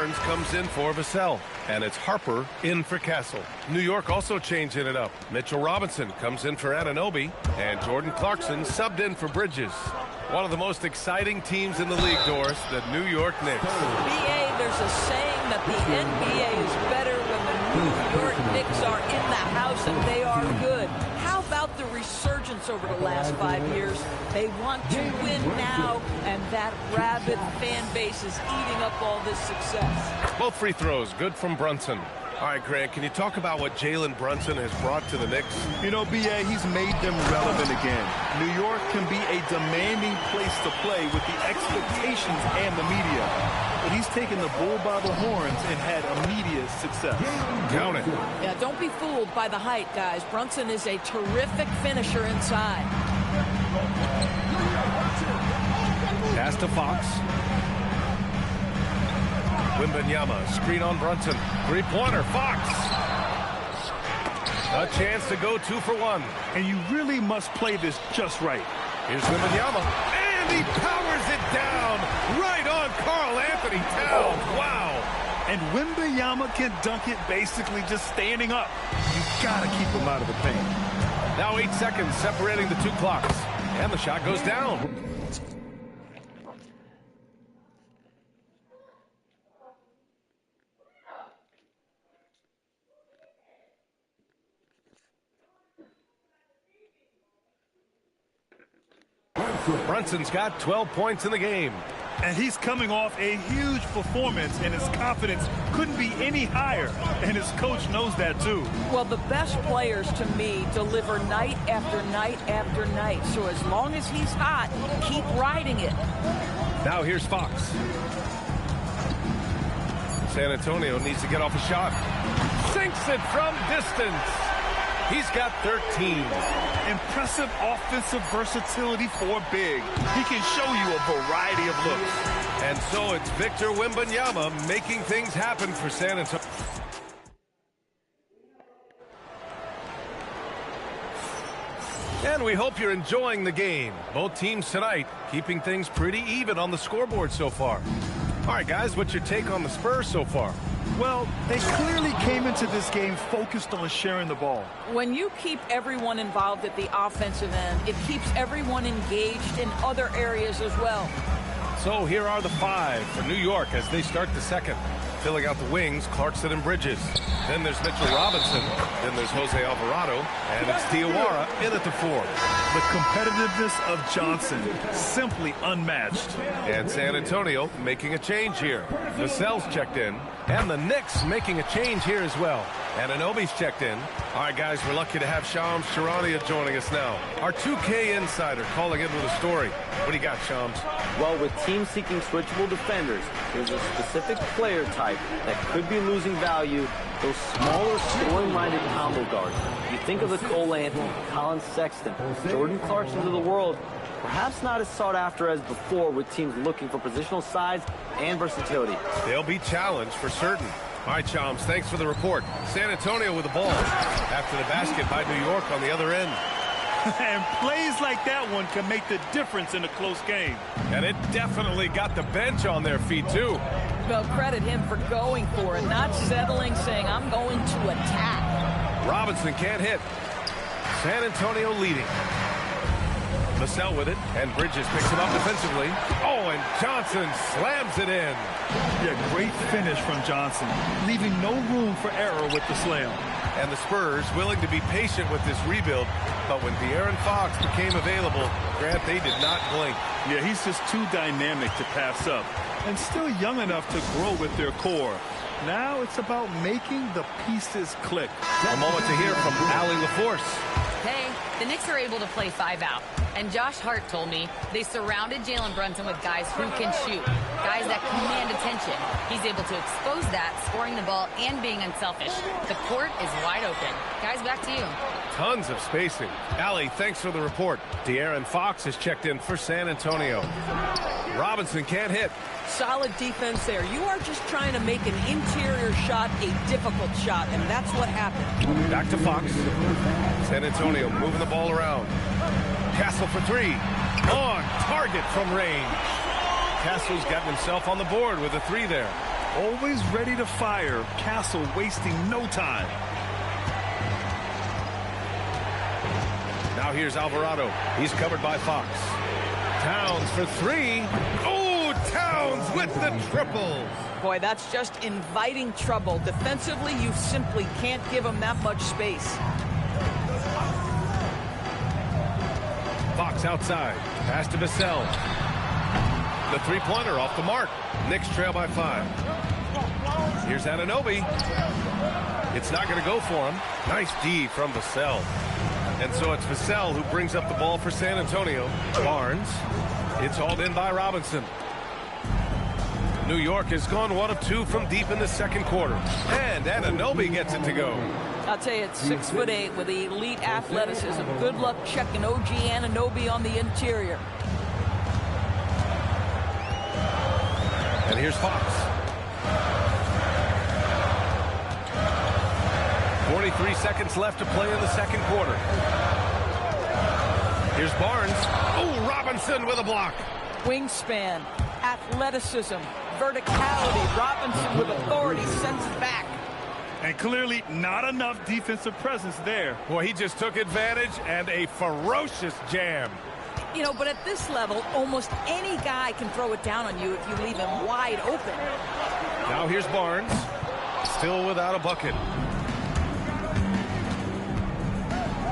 Barnes comes in for Vassell. And it's Harper in for Castle. New York also changing it up. Mitchell Robinson comes in for Anunoby. And Jordan Clarkson subbed in for Bridges. One of the most exciting teams in the league, Doris, the New York Knicks. BA, there's a saying that the NBA is better when the New York Knicks are in the house and they are good. How about the resurgence over the last 5 years? They want to win now, and that rabid fan base is eating up all this success. Both free throws, good from Brunson. All right, Grant, can you talk about what Jalen Brunson has brought to the Knicks? You know, B.A., he's made them relevant again. New York can be a demanding place to play with the expectations and the media. But he's taken the bull by the horns and had immediate success. Count it. Yeah, don't be fooled by the height, guys. Brunson is a terrific finisher inside. Pass to Fox. Wembanyama, screen on Brunson. Three-pointer, Fox. A chance to go 2 for 1. And you really must play this just right. Here's Wembanyama. And he powers it down right on Karl Anthony Towns. Wow. And Wembanyama can dunk it basically just standing up. You've got to keep him out of the paint. Now 8 seconds separating the two clocks. And the shot goes down. Brunson's got 12 points in the game. And he's coming off a huge performance, and his confidence couldn't be any higher. And his coach knows that, too. Well, the best players, to me, deliver night after night after night. So as long as he's hot, keep riding it. Now here's Fox. San Antonio needs to get off a shot. Sinks it from distance. He's got 13. Impressive offensive versatility for big. He can show you a variety of looks. And so it's Victor Wembanyama making things happen for San Antonio. And we hope you're enjoying the game. Both teams tonight keeping things pretty even on the scoreboard so far. All right, guys, what's your take on the Spurs so far? Well, they clearly came into this game focused on sharing the ball. When you keep everyone involved at the offensive end, it keeps everyone engaged in other areas as well. So here are the 5 for New York as they start the second. Filling out the wings, Clarkson and Bridges. Then there's Mitchell Robinson. Then there's Jose Alvarado. And it's Diawara in at the 4. The competitiveness of Johnson, simply unmatched. And San Antonio making a change here. Vassell's checked in. And the Knicks making a change here as well. And Anunoby's checked in. All right, guys, we're lucky to have Shams Charania joining us now. Our 2K insider calling in with a story. What do you got, Shams? Well, with teams seeking switchable defenders, there's a specific player type that could be losing value, those smaller, scoring-minded combo guards. You think of the Cole Anthony, Colin Sexton, Jordan Clarkson of the world, perhaps not as sought after as before with teams looking for positional size and versatility. They'll be challenged for certain. All right, Shams, thanks for the report. San Antonio with the ball after the basket by New York on the other end. And plays like that one can make the difference in a close game. And it definitely got the bench on their feet, too. Well, credit him for going for it, not settling, saying, I'm going to attack. Robinson can't hit. San Antonio leading. Vassell with it, and Bridges picks him up defensively. Oh, and Johnson slams it in. Yeah, great finish from Johnson, leaving no room for error with the slam. And the Spurs willing to be patient with this rebuild, but when De'Aaron Fox became available, Grant, they did not blink. Yeah, he's just too dynamic to pass up, and still young enough to grow with their core. Now it's about making the pieces click. A moment to hear from Allie LaForce. Hey, the Knicks are able to play 5 out. And Josh Hart told me they surrounded Jalen Brunson with guys who can shoot, guys that command attention. He's able to expose that, scoring the ball and being unselfish. The court is wide open. Guys, back to you. Tons of spacing. Allie, thanks for the report. De'Aaron Fox is checked in for San Antonio. Robinson can't hit. Solid defense there. You are just trying to make an interior shot a difficult shot, and that's what happened. Back to Fox. San Antonio moving the ball around. Castle for 3. On target from range. Castle's gotten himself on the board with a 3 there. Always ready to fire. Castle wasting no time. Now here's Alvarado. He's covered by Fox. Towns for three. Oh, Towns with the triple. Boy, that's just inviting trouble. Defensively, you simply can't give him that much space. Fox outside. Pass to Vassell. The three-pointer off the mark. Knicks trail by 5. Here's Anunoby. It's not going to go for him. Nice D from Vassell. And so it's Vassell who brings up the ball for San Antonio. Barnes. It's hauled in by Robinson. New York has gone 1 of 2 from deep in the second quarter. And Anunoby gets it to go. I'll tell you, it's 6'8" with elite athleticism. Good luck checking OG Anunoby on the interior. And here's Fox. 43 seconds left to play in the second quarter. Here's Barnes. Oh, Robinson with a block. Wingspan, athleticism, verticality. Robinson with authority sends it back. And clearly not enough defensive presence there. Boy, he just took advantage and a ferocious jam. You know, but at this level, almost any guy can throw it down on you if you leave him wide open. Now here's Barnes. Still without a bucket.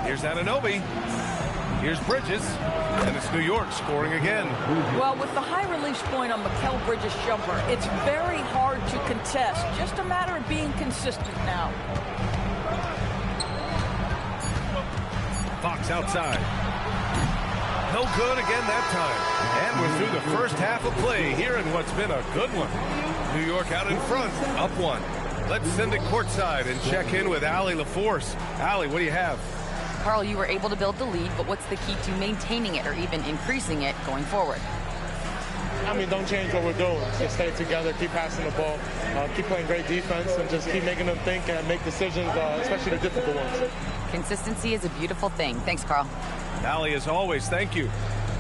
Here's Anunoby. Here's Bridges. And it's New York scoring again. Well, with the high release point on Mikal Bridges' jumper, it's very hard to contest. Just a matter of being consistent now. Fox outside. No good again that time. And we're through the first half of play here in what's been a good one. New York out in front, up 1. Let's send it courtside and check in with Allie LaForce. Allie, what do you have? Carl, you were able to build the lead, but what's the key to maintaining it or even increasing it going forward? I mean, don't change what we're doing. Just stay together, keep passing the ball, keep playing great defense, and just keep making them think and make decisions, especially the difficult ones. Consistency is a beautiful thing. Thanks, Carl. Allie, as always, thank you.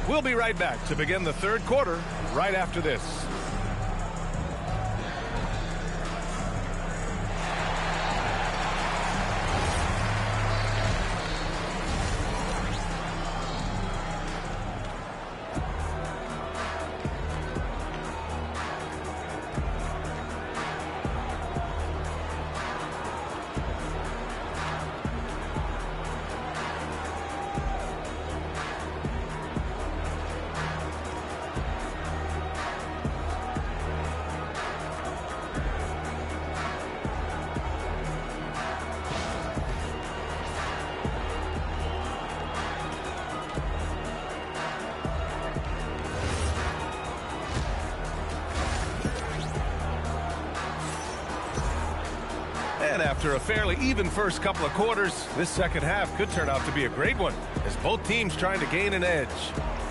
We'll be right back to begin the third quarter right after this. And after a fairly even first couple of quarters, this second half could turn out to be a great one, as both teams trying to gain an edge.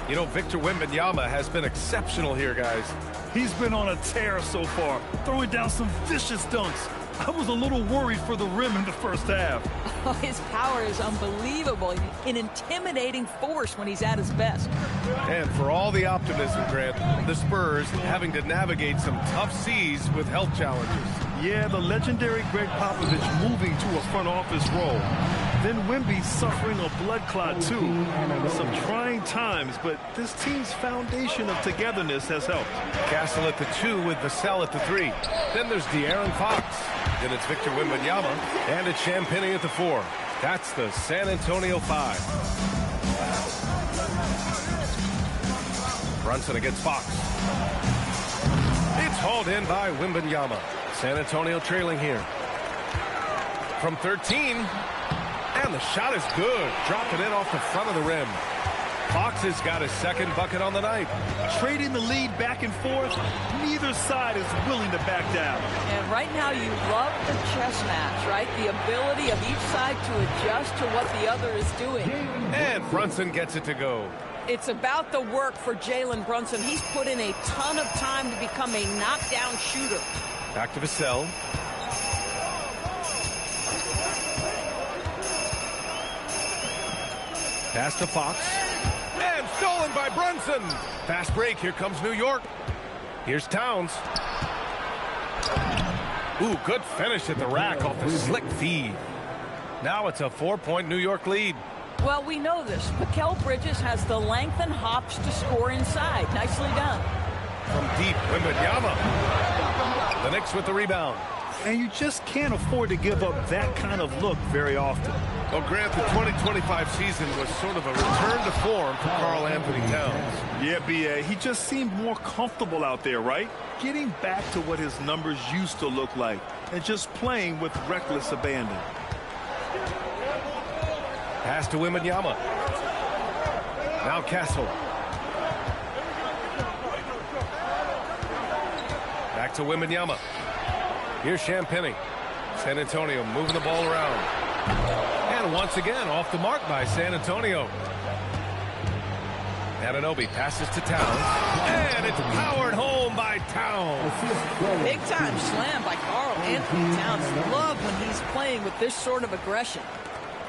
You know, Victor Wembanyama has been exceptional here, guys. He's been on a tear so far, throwing down some vicious dunks. I was a little worried for the rim in the first half. Oh, his power is unbelievable. An intimidating force when he's at his best. And for all the optimism, Grant, the Spurs having to navigate some tough seas with health challenges. Yeah, the legendary Greg Popovich moving to a front office role. Then Wemby suffering a blood clot, too. Some trying times, but this team's foundation of togetherness has helped. Castle at the 2 with Vassell at the 3. Then there's De'Aaron Fox. Then it's Victor Wembanyama. And it's Champagnie at the 4. That's the San Antonio 5. Brunson against Fox. It's hauled in by Wembanyama. San Antonio trailing here. From 13. And the shot is good. Dropping in off the front of the rim. Fox has got his second bucket on the night. Trading the lead back and forth, neither side is willing to back down. And right now you love the chess match, right? The ability of each side to adjust to what the other is doing. And Brunson gets it to go. It's about the work for Jalen Brunson. He's put in a ton of time to become a knockdown shooter. Back to Vassell. Pass to Fox. And stolen by Brunson. Fast break. Here comes New York. Here's Towns. Ooh, good finish at the rack off the slick feed. Now it's a 4-point New York lead. Well, we know this. Mikal Bridges has the length and hops to score inside. Nicely done. From deep, Wembanyama. The Knicks with the rebound. And you just can't afford to give up that kind of look very often. Well, Grant, the 2025 season was sort of a return to form for Karl Anthony Towns. Yeah, B.A., he just seemed more comfortable out there, right? Getting back to what his numbers used to look like and just playing with reckless abandon. Pass to Wembanyama. Now Castle. Back to Wembanyama. Here's Champagnie. San Antonio moving the ball around. And once again, off the mark by San Antonio. Anunoby passes to Towns. And it's powered home by Towns. Big time slam by Karl Anthony Towns. Love when he's playing with this sort of aggression.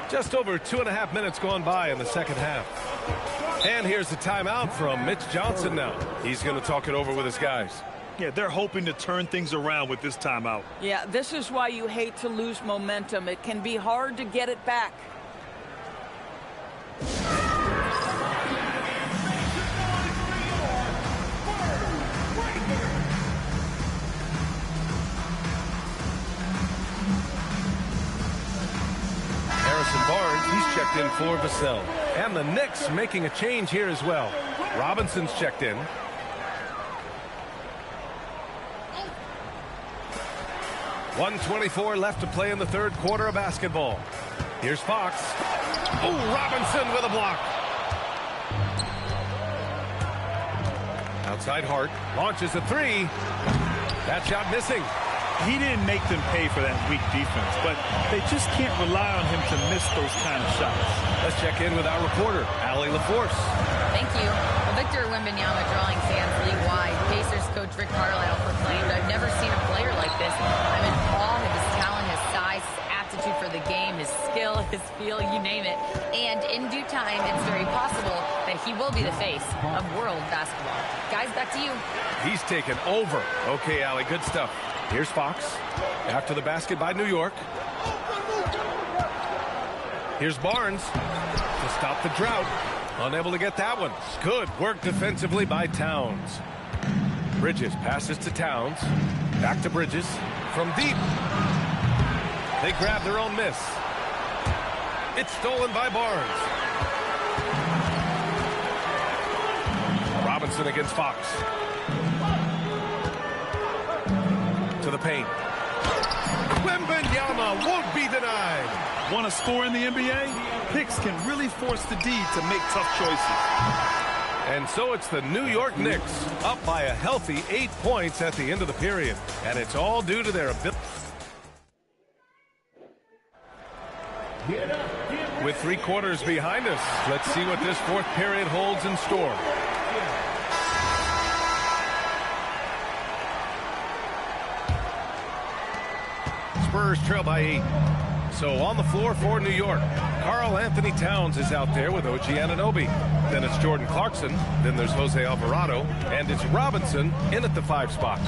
Just over 2.5 minutes gone by in the second half. And here's the timeout from Mitch Johnson now. He's going to talk it over with his guys. Yeah, they're hoping to turn things around with this timeout. Yeah, this is why you hate to lose momentum. It can be hard to get it back. Harrison Barnes, he's checked in for Vassell. And the Knicks making a change here as well. Robinson's checked in. .124 left to play in the third quarter of basketball. Here's Fox. Oh, Robinson with a block. Outside Hart. Launches a three. That shot missing. He didn't make them pay for that weak defense, but they just can't rely on him to miss those kind of shots. Let's check in with our reporter, Allie LaForce. Thank you. Well, Victor Wembanyama drawing fans league-wide. Pacers coach Rick Carlisle proclaimed, "I've never seen a player like this. I'm in awe of his talent, his size, his aptitude for the game, his skill, his feel, you name it. And in due time, it's very possible that he will be the face of world basketball." Guys, back to you. He's taken over. Okay, Allie, good stuff. Here's Fox. After the basket by New York. Here's Barnes to stop the drought. Unable to get that one. Good work defensively by Towns. Bridges passes to Towns. Back to Bridges. From deep. They grab their own miss. It's stolen by Barnes. Robinson against Fox. To the paint. Wembanyama won't be denied. Want to score in the NBA? Picks can really force the D to make tough choices. And so it's the New York Knicks up by a healthy 8 points at the end of the period. And it's all due to their ability. With 3 quarters behind us, let's see what this fourth period holds in store. Spurs trail by 8. So on the floor for New York, Karl Anthony Towns is out there with OG Anunoby. Then it's Jordan Clarkson. Then there's Jose Alvarado. And it's Robinson in at the 5 spot.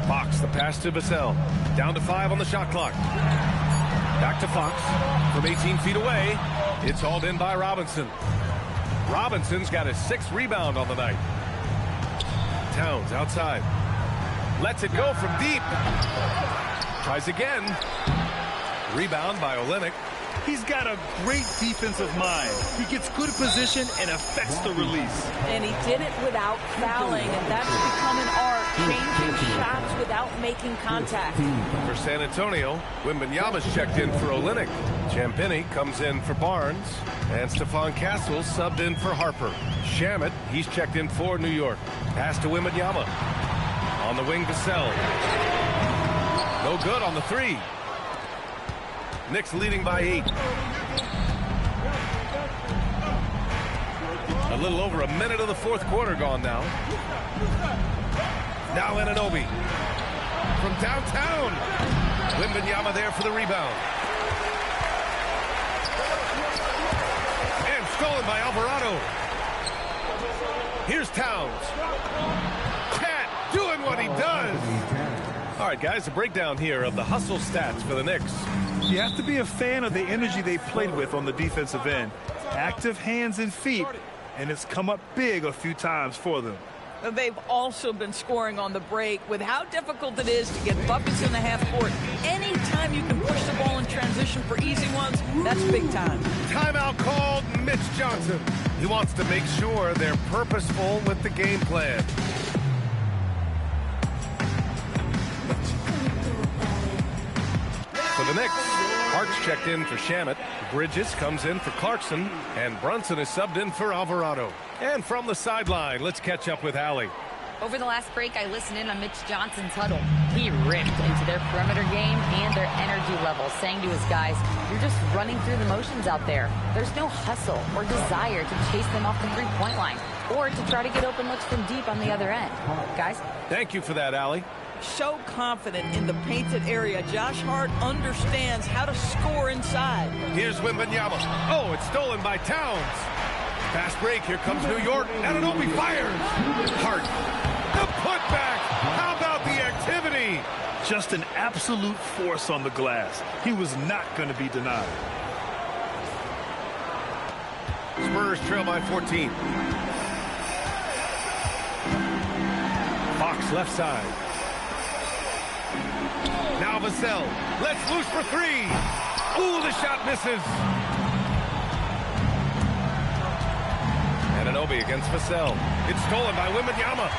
Fox, the pass to Vassell. Down to 5 on the shot clock. Back to Fox. From 18 feet away, it's hauled in by Robinson. Robinson's got his 6th rebound on the night. Towns outside. Lets it go from deep. Tries again. Rebound by Olynyk. He's got a great defensive mind. He gets good position and affects the release. And he did it without fouling, and that's become an art, changing shots without making contact. For San Antonio, Wembanyama's checked in for Olynyk. Champagnie comes in for Barnes. And Stephon Castle subbed in for Harper. Shamet, he's checked in for New York. Pass to Wembanyama. On the wing, Vassell. No good on the 3. Knicks leading by 8. A little over a minute of the fourth quarter gone now. Now Anunoby. From downtown. Wembanyama there for the rebound. And stolen by Alvarado. Here's Towns. Cat doing what he does. All right, guys, a breakdown here of the hustle stats for the Knicks. You have to be a fan of the energy they played with on the defensive end. Active hands and feet, and it's come up big a few times for them. They've also been scoring on the break. With how difficult it is to get buckets in the half court, anytime you can push the ball in transition for easy ones, that's big time. Timeout called. Mitch Johnson. He wants to make sure they're purposeful with the game plan. For the Knicks, Hart's checked in for Shamet. Bridges comes in for Clarkson. And Brunson is subbed in for Alvarado. And from the sideline, let's catch up with Allie. Over the last break, I listened in on Mitch Johnson's huddle. He ripped into their perimeter game and their energy level, saying to his guys, "You're just running through the motions out there. There's no hustle or desire to chase them off the three-point line or to try to get open looks from deep on the other end." Guys? Thank you for that, Allie. So confident in the painted area. Josh Hart understands how to score inside. Here's Wembanyama. Oh, it's stolen by Towns. Fast break. Here comes New York. Anunoby fires. Hart. The putback. How about the activity? Just an absolute force on the glass. He was not going to be denied. Spurs trail by 14. Fox left side. Now Vassell. Let's loose for three. Ooh, the shot misses. Anunoby against Vassell. It's stolen by Wembanyama.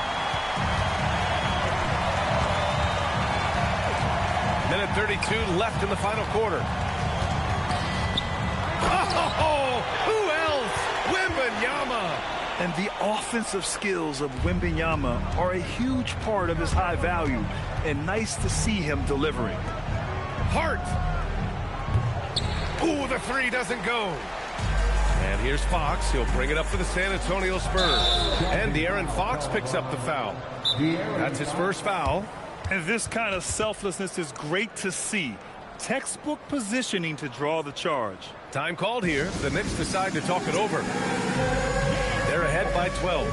Minute 32 left in the final quarter. Oh, who else? Wembanyama. And the offensive skills of Wembanyama are a huge part of his high value, and nice to see him delivering. Hart. Ooh, the three doesn't go. And here's Fox. He'll bring it up for the San Antonio Spurs. And De'Aaron Fox picks up the foul. That's his first foul. And this kind of selflessness is great to see. Textbook positioning to draw the charge. Time called here. The Knicks decide to talk it over. They're ahead by 12.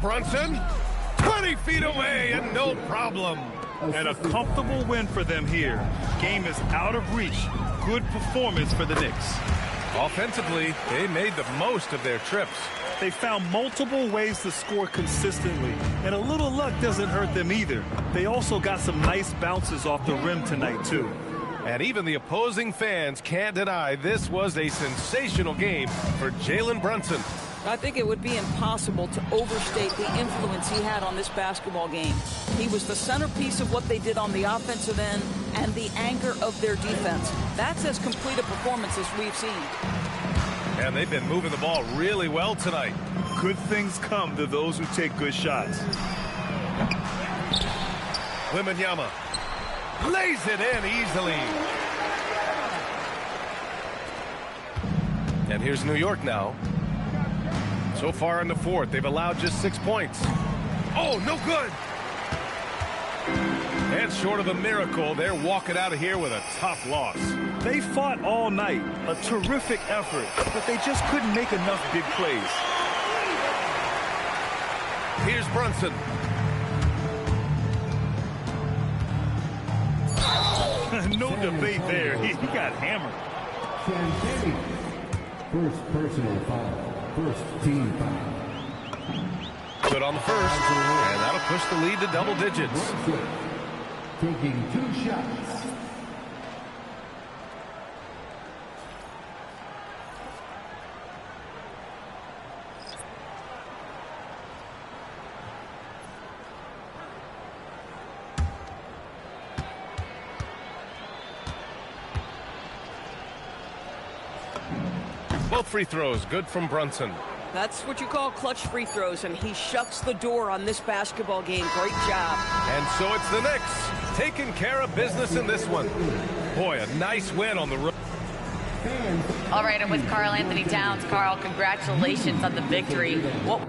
Brunson, 20 feet away and no problem. And a comfortable win for them here. Game is out of reach. Good performance for the Knicks. Offensively, they made the most of their trips. They found multiple ways to score consistently, and a little luck doesn't hurt them either. They also got some nice bounces off the rim tonight, too. And even the opposing fans can't deny this was a sensational game for Jalen Brunson. I think it would be impossible to overstate the influence he had on this basketball game. He was the centerpiece of what they did on the offensive end and the anchor of their defense. That's as complete a performance as we've seen. And they've been moving the ball really well tonight. Good things come to those who take good shots. Wembanyama lays it in easily. And here's New York now. So far in the fourth, they've allowed just 6 points. Oh, no good. And short of a miracle, they're walking out of here with a tough loss. They fought all night. A terrific effort, but they just couldn't make enough big plays. Here's Brunson. No debate there. He got hammered. First personal foul. First team foul. Good on the first, and that'll push the lead to double digits. Taking 2 shots. Both free throws good from Brunson. That's what you call clutch free throws, and he shuts the door on this basketball game. Great job. And so it's the Knicks taking care of business in this one. Boy, a nice win on the road. All right, I'm with Karl Anthony Towns. Karl, congratulations on the victory. What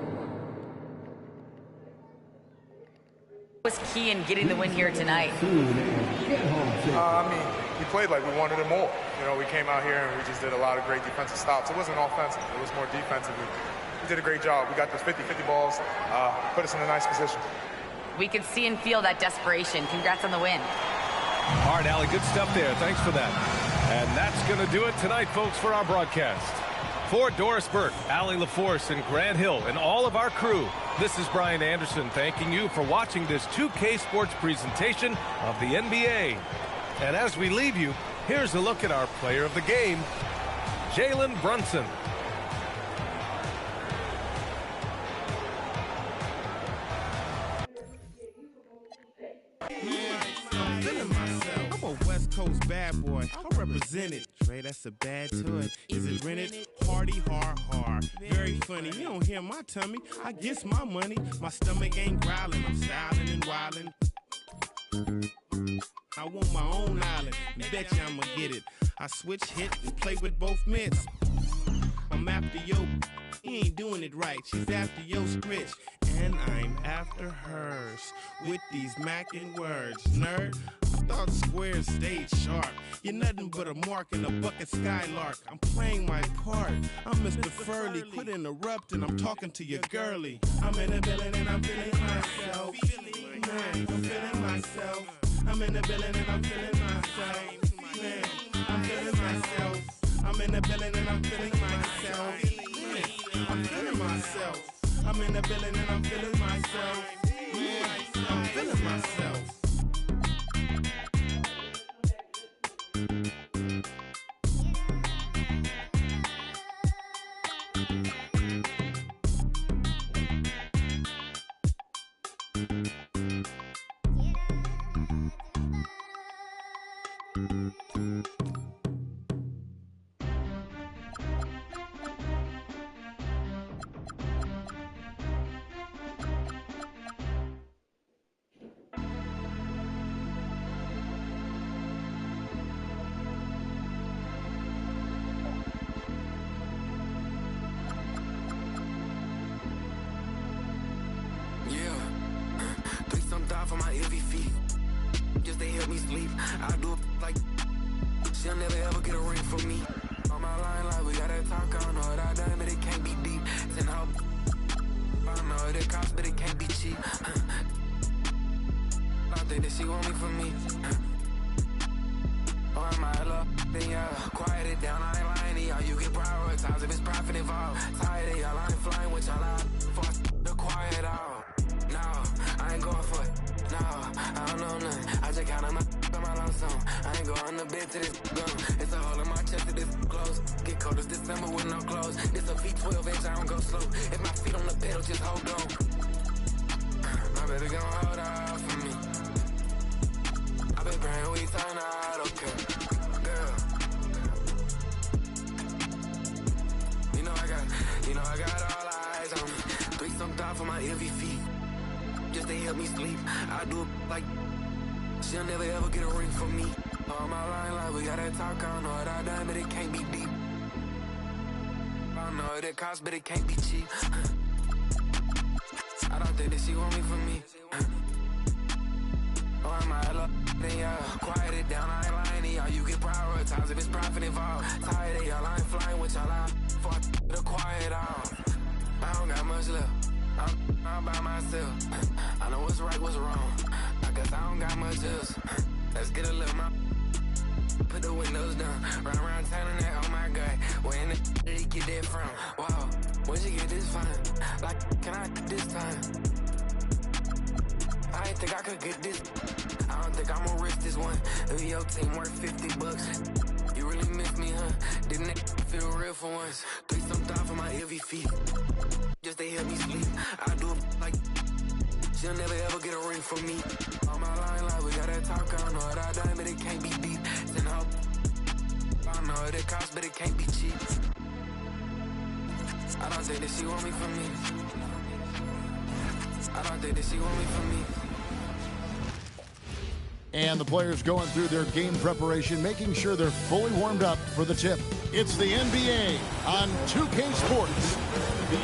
was key in getting the win here tonight? I mean, we played like we wanted it more. You know, we came out here and we just did a lot of great defensive stops. It wasn't offensive. It was more defensive. We did a great job. We got those 50-50 balls, put us in a nice position. We could see and feel that desperation. Congrats on the win. All right, Allie, good stuff there. Thanks for that. And that's going to do it tonight, folks, for our broadcast. For Doris Burke, Allie LaForce, and Grant Hill, and all of our crew, this is Brian Anderson thanking you for watching this 2K Sports presentation of the NBA. And as we leave you, here's a look at our player of the game, Jalen Brunson. I'm a West Coast bad boy. I represent it. Trey, that's a bad toy. Is it rented? Hardy, hard. Very funny. You don't hear my tummy. I guess my money. My stomach ain't growling. I'm styling and wildin'. I want my own island. Bet you I'ma get it. I switch hit and play with both mitts. I'm after yo. He ain't doing it right. She's after yo scritch. And I'm after hers. With these mackin' words. Nerd, I thought squares stayed sharp. You're nothing but a mark in a bucket skylark. I'm playing my part. I'm Mr. Furley. Quit interrupting. I'm talking to your girlie. I'm in the building and I'm feeling myself. Man, I'm feeling myself. I'm in the building and I'm feeling myself. Man, I'm feeling myself. I'm in the building and I'm feeling myself. Man, I'm feeling myself. I'm in the building and I'm feeling myself. Man, I'm feeling myself. For my heavy feet, just they help me sleep. I do it like she'll never ever get a ring from me. On my line, like we gotta talk. I don't know what I done, but it can't be deep. Then I don't know what it costs, but it can't be cheap. I think that she want me for me. Oh, I might love, then yeah, quiet it down. I ain't lying to y'all. You get prioritized if it's profit involved. Tired of y'all, I ain't flying with y'all out. For the quiet out. No, I ain't going for it. No, I don't know nothing. I just counted my lump sum. I ain't going to bed to this gun. It's a hole in my chest to this close. Get cold as December with no clothes. This a V12 inch, I don't go slow. If my feet on the pedal, just hold on. My baby gon' hold out for me. I been praying we turn out okay. Girl, you know I got all eyes on me. 3-some thought for my heavy feet. Just to help me sleep. I do it like she'll never ever get a ring from me. On my line, like we gotta talk. I don't know what I done, but it can't be deep. I don't know what it costs, but it can't be cheap. I don't think that she want me for me. Oh, I might love, then yeah, quiet it down. I ain't lying to y'all. You get prioritized if it's profit involved. Tired of y'all, I ain't flying with y'all out. For the quiet out. I don't got much left. I'm by myself. I know what's right, what's wrong. I guess I don't got much else. Let's get a little more. Put the windows down. Run around town and that, oh my God. Where in the did he get that from? Wow. When she get this fine, like, can I this time? I ain't think I could get this. I don't think I'ma risk this one. If your team worth $50, you really miss me, huh? Didn't it feel real for once? $3-some for my heavy feet, just to help me sleep. I do it like she'll never ever get a ring from me. On my line, like we got that talk, I don't know that diamond, it can't be beat. Send her, I know it costs, but it can't be cheap. I don't think that she want me for me. I don't think that she want me for me. And the players going through their game preparation, making sure they're fully warmed up for the tip. It's the NBA on 2K Sports.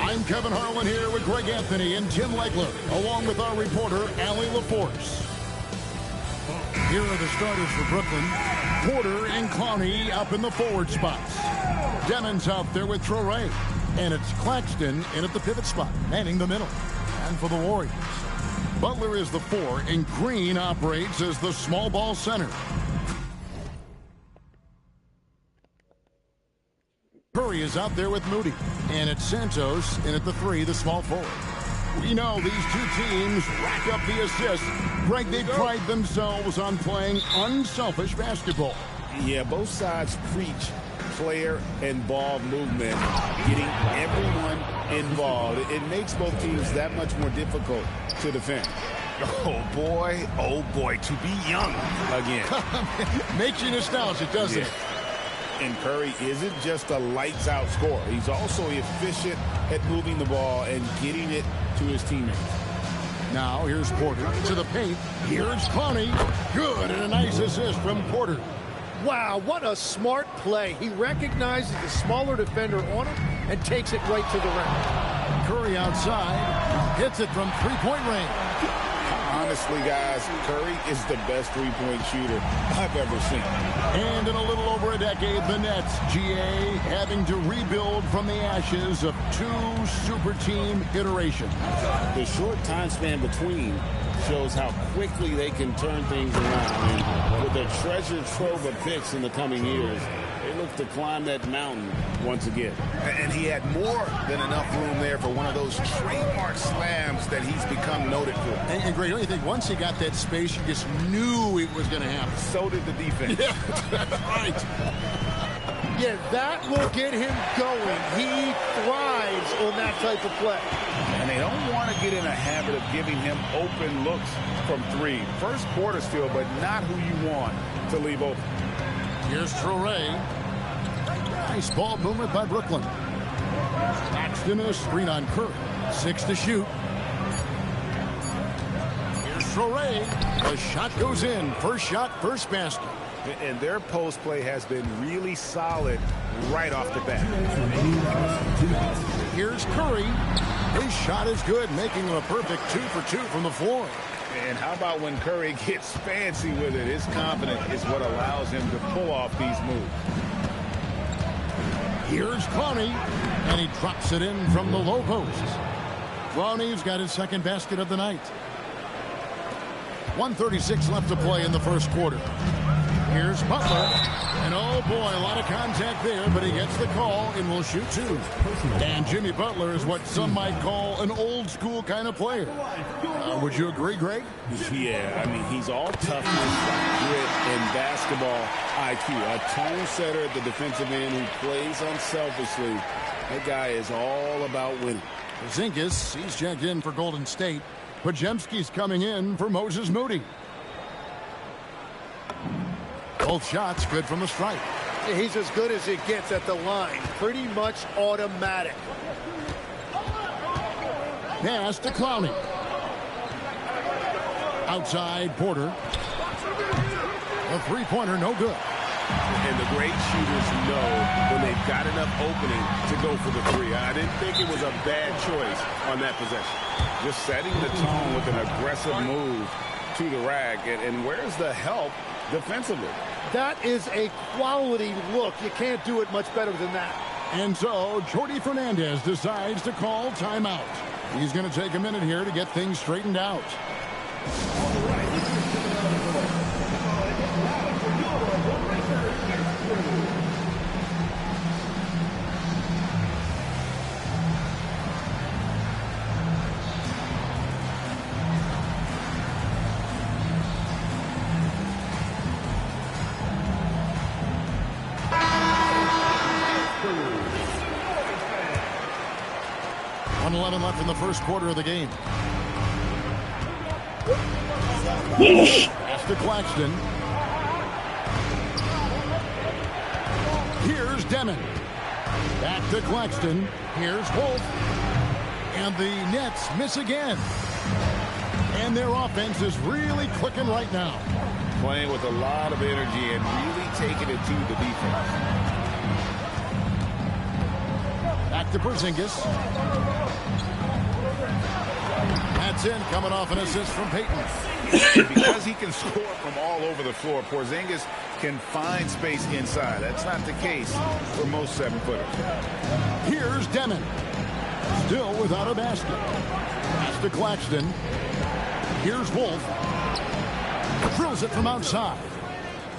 I'm Kevin Harlan here with Greg Anthony and Tim Legler, along with our reporter, Allie LaForce. Here are the starters for Brooklyn. Porter and Clowney up in the forward spots. Demons out there with Traore. And it's Claxton in at the pivot spot, manning the middle. And for the Warriors, Butler is the 4, and Green operates as the small ball center. Curry is out there with Moody, and it's Santos in at the 3, the small forward. We know these two teams rack up the assists. Greg, they pride themselves on playing unselfish basketball. Yeah, both sides preach player and ball movement, getting everyone involved. It makes both teams that much more difficult to defend. Oh boy, to be young again. Makes you nostalgic, doesn't it? And Curry isn't just a lights-out scorer. He's also efficient at moving the ball and getting it to his teammates. Now here's Porter to the paint. Here's Clowney. Good, and a nice assist from Porter. Wow, what a smart play. He recognizes the smaller defender on him and takes it right to the rim. Curry outside, hits it from three-point range. Honestly, guys, Curry is the best three-point shooter I've ever seen. And in a little over a decade, the Nets, GA, having to rebuild from the ashes of 2 super team iterations. The short time span between shows how quickly they can turn things around. And with a treasure trove of picks in the coming years, they look to climb that mountain once again. And he had more than enough room there for one of those trademark slams that he's become noted for. And Greg, don't you think once he got that space, you just knew it was going to happen? So did the defense. Yeah, that's right. Yeah, that will get him going. He thrives on that type of play. And they don't want to get in a habit of giving him open looks from 3. First quarter still, but not who you want to leave open. Here's Traore. Nice ball movement by Brooklyn. Claxton a screen on Curry. 6 to shoot. Here's Traore. The shot goes in. First shot, first basket. And their post play has been really solid right off the bat. Here's Curry. His shot is good, making him a perfect 2 for 2 from the floor. And how about when Curry gets fancy with it? His confidence is what allows him to pull off these moves. Here's Clowney, and he drops it in from the low post. Clowney's got his second basket of the night. 1:36 left to play in the first quarter. Here's Butler, and oh boy, a lot of contact there, but he gets the call and will shoot 2. And Jimmy Butler is what some might call an old school kind of player. Would you agree, Greg? Yeah, I mean, he's all toughness, grit, and basketball IQ. A tone setter at the defensive end who plays unselfishly. That guy is all about winning. Zinkis, he's checked in for Golden State. Pajemski's coming in for Moses Moody. Both shots good from the stripe. He's as good as it gets at the line. Pretty much automatic. Pass to Clowney. Outside Porter. A three-pointer, no good. And the great shooters know when they've got enough opening to go for the 3. I didn't think it was a bad choice on that possession. Just setting the tone with an aggressive move to the rack. And where's the help defensively? That is a quality look. You can't do it much better than that. And so Jordi Fernandez decides to call timeout. He's going to take a minute here to get things straightened out. 2:11 left in the first quarter of the game. Pass to Claxton. Here's Demon. Back to Claxton. Here's Wolf. And the Nets miss again. And their offense is really clicking right now. Playing with a lot of energy and really taking it to the defense. Back to Porzingis. That's in, coming off an assist from Payton. Because he can score from all over the floor, Porzingis can find space inside. That's not the case for most 7-footers. Here's Demon. Still without a basket. Pass to Claxton. Here's Wolf. Drills it from outside.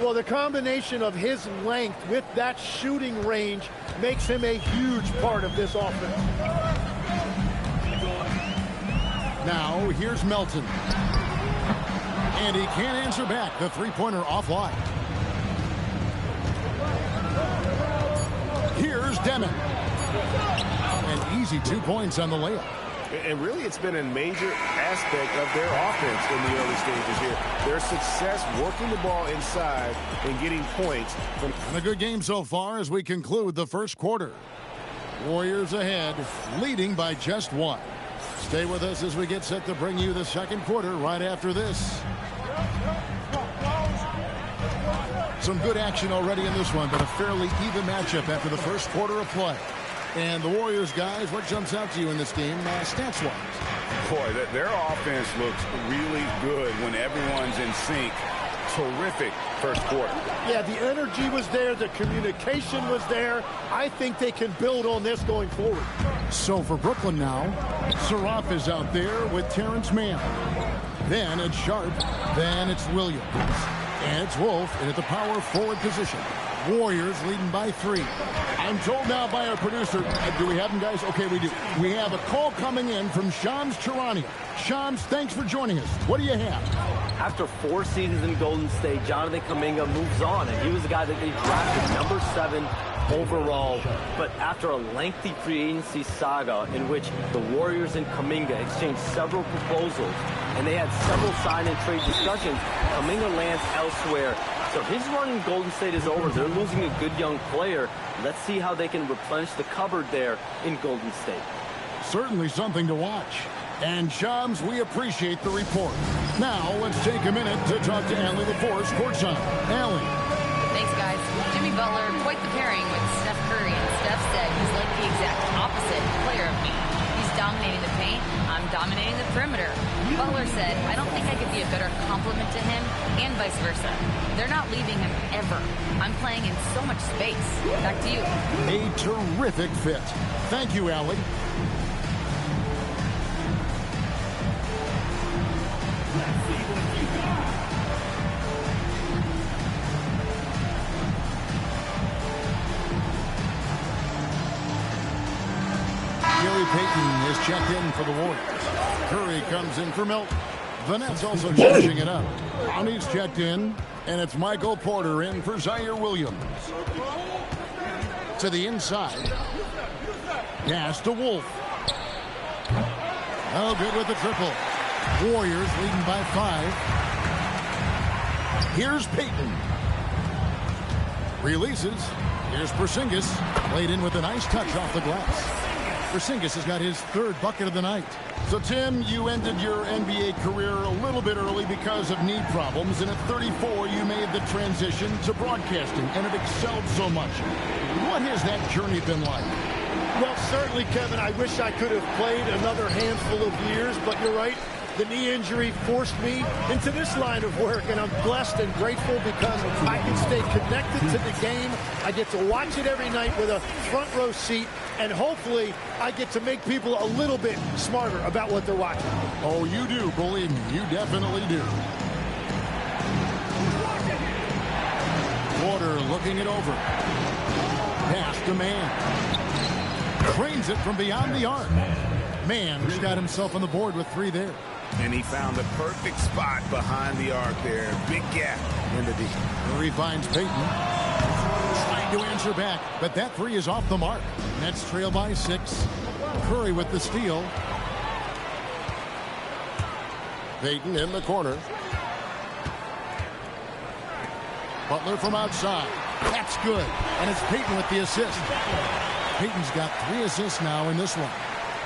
Well, the combination of his length with that shooting range makes him a huge part of this offense. Now, here's Melton. And he can't answer back. The three-pointer offline. Here's Demon. An easy 2 points on the layup. And really, it's been a major aspect of their offense in the early stages here. Their success working the ball inside and getting points. And a good game so far as we conclude the first quarter. Warriors ahead, leading by just 1. Stay with us as we get set to bring you the second quarter right after this. Some good action already in this one, but a fairly even matchup after the first quarter of play. And the Warriors, guys, what jumps out to you in this game, stats-wise? Boy, their offense looks really good when everyone's in sync. Terrific first quarter. Yeah, the energy was there. The communication was there. I think they can build on this going forward. So for Brooklyn now, Surratt is out there with Terrence Mann. Then it's Sharp. Then it's Williams. And it's Wolf in at the power forward position. Warriors leading by 3. I'm told now by our producer, do we have them, guys? Okay, we do. We have a call coming in from Shams Charania. Shams, thanks for joining us. What do you have? After 4 seasons in Golden State, Jonathan Kuminga moves on, and he was the guy that they drafted number 7 overall. But after a lengthy free agency saga in which the Warriors and Kuminga exchanged several proposals, and they had several sign and trade discussions, Kuminga lands elsewhere. So his run in Golden State is over. They're losing a good young player. Let's see how they can replenish the cupboard there in Golden State. Certainly something to watch. And Shams, we appreciate the report. Now let's take a minute to talk to Allie LaForce courtside. Allie. Thanks, guys. Jimmy Butler, quite the pairing with Steph Curry, and Steph said he's like the exact opposite player of me. He's dominating the paint, I'm dominating the perimeter. Butler said, I don't think I could be a better complement to him, and vice versa. They're not leaving him ever. I'm playing in so much space. Back to you. A terrific fit. Thank you, Allie. Gary Payton is checked in for the Warriors. Curry comes in for Milton. The Nets also changing it up. Ronnie's checked in, and it's Michael Porter in for Zaire Williams. To the inside. Pass to Wolf. Oh, good with the triple. Warriors leading by 5. Here's Payton. Releases. Here's Porzingis. Played in with a nice touch off the glass. Porzingis has got his 3rd bucket of the night. So, Tim, you ended your NBA career a little bit early because of knee problems, and at 34, you made the transition to broadcasting, and have excelled so much. What has that journey been like? Well, certainly, Kevin, I wish I could have played another handful of years, but you're right. The knee injury forced me into this line of work, and I'm blessed and grateful because I can stay connected to the game. I get to watch it every night with a front row seat, and hopefully I get to make people a little bit smarter about what they're watching. Oh, you do, believe me, you definitely do. Porter looking it over. Pass to Mann. Trains it from beyond the arc. Mann's got himself on the board with 3 there. And he found the perfect spot behind the arc there. Big gap in the D. Curry finds Payton. Trying to answer back, but that 3 is off the mark. Nets trail by 6. Curry with the steal. Payton in the corner. Butler from outside. That's good. And it's Payton with the assist. Payton's got 3 assists now in this one.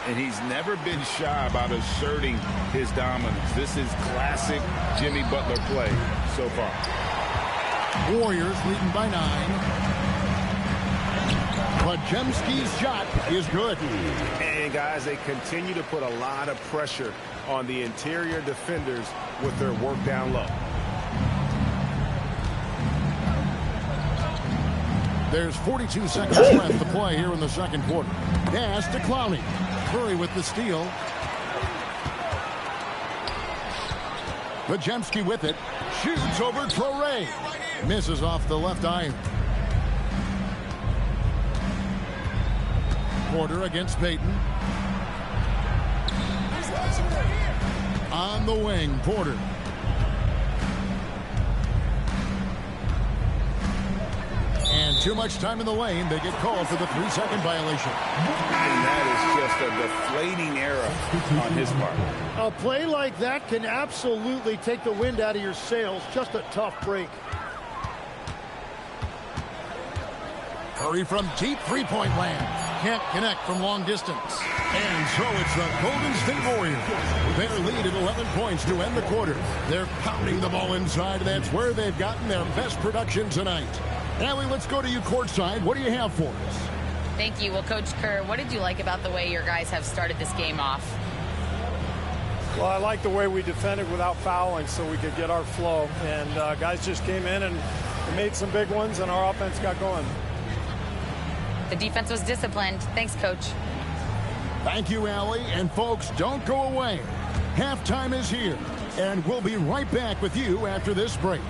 And he's never been shy about asserting his dominance. This is classic Jimmy Butler play so far. Warriors leading by 9. Podziemski's shot is good. And guys, they continue to put a lot of pressure on the interior defenders with their work down low. There's 42 seconds left to play here in the second quarter. Pass to Clowney. Curry with the steal. Podziemski with it. Shoots over Traore. Misses off the left iron. Porter against Payton. On the wing, Porter. And too much time in the lane. They get called for the 3-second violation. And that is just a deflating error on his part. A play like that can absolutely take the wind out of your sails. Just a tough break. Curry from deep three-point land. Can't connect from long distance. And so it's the Golden State Warriors. Their lead at 11 points to end the quarter. They're pounding the ball inside. That's where they've gotten their best production tonight. Allie, let's go to you courtside. What do you have for us? Thank you. Well, Coach Kerr, what did you like about the way your guys have started this game off? Well, I like the way we defended without fouling so we could get our flow. And guys just came in and made some big ones, and our offense got going. The defense was disciplined. Thanks, Coach. Thank you, Allie. And folks, don't go away. Halftime is here, and we'll be right back with you after this break.